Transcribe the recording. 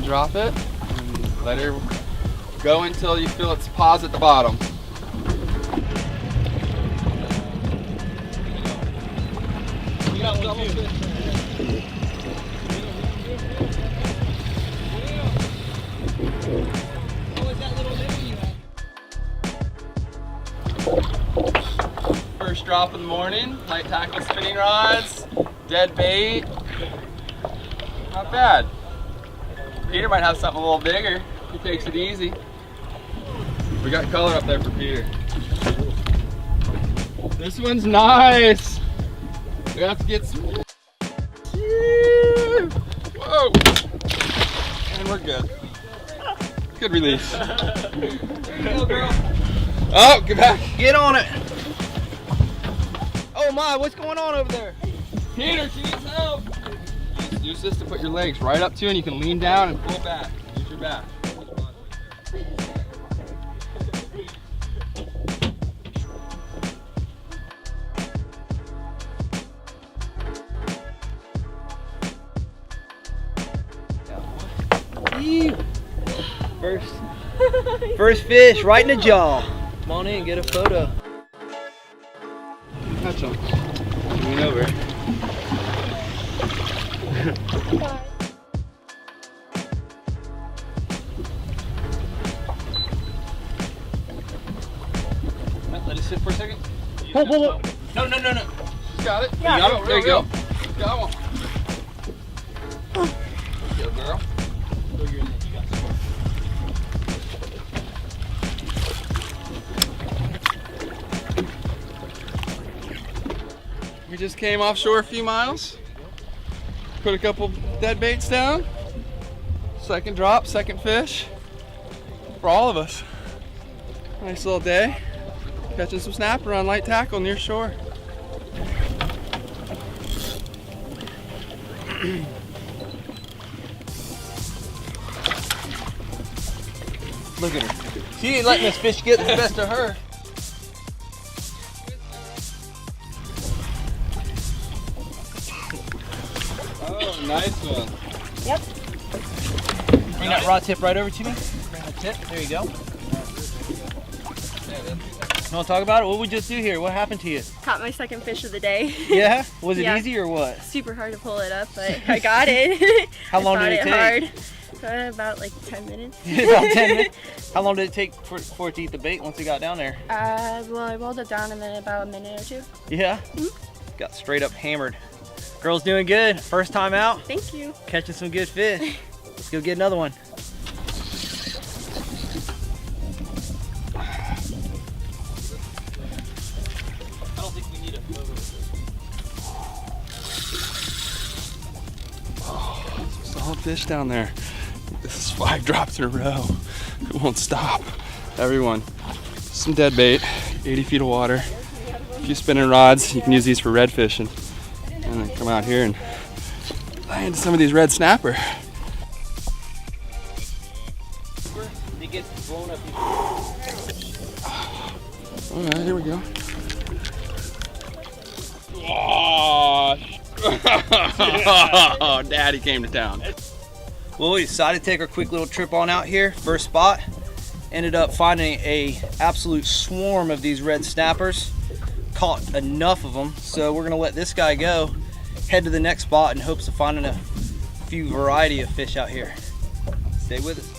drop it and let her go until you feel its paws at the bottom. You got double fish. First drop of the morning, light tackle spinning rods, dead bait. Not bad. Peter might have something a little bigger. He takes it easy. We got color up there for Peter. This one's nice. We have to get some. Whoa! And we're good. Good release. There you go, girl. Oh, get back. Get on it. Oh my, what's going on over there? Peter, she needs help. Use this to put your legs right up to, and you can lean down and pull back. Use your back. First fish right in the jaw. Come on in, get a photo. Catch him. Lean over. Let it sit for a second. Pull. No. Got it. Yeah, you got it. There you go. Got one. Good girl. We just came offshore a few miles. Put a couple dead baits down. Second drop, second fish for all of us. Nice little day. Catching some snapper on light tackle near shore. Look at her. She ain't letting this fish get the best of her. Oh, nice one. Yep. Bring that rod tip right over to me. Bring the tip. There you go. You want to talk about it? What we just do here? What happened to you? Caught my second fish of the day. Yeah? Was it Yeah. easy or what? Super hard to pull it up, but I got it. How long did it take? Hard. About like 10 minutes. About 10 minutes? How long did it take for it to eat the bait once it got down there? Well, I rolled it down in about a minute or two. Yeah? Mm-hmm. Got straight up hammered. Girl's doing good. First time out. Thank you. Catching some good fish. Let's go get another one. I don't think we need a photo. Oh, solid fish down there. This is 5 drops in a row. It won't stop. Everyone, some dead bait, 80 feet of water, a few spinning rods. You can use these for red fishing. And then come out here and land some of these red snapper. They get blown up. All right, here we go. Oh, Daddy came to town. Well, we decided to take our quick little trip on out here. First spot, ended up finding a absolute swarm of these red snappers. Caught enough of them, so we're gonna let this guy go, head to the next spot in hopes of finding a few variety of fish out here. Stay with us.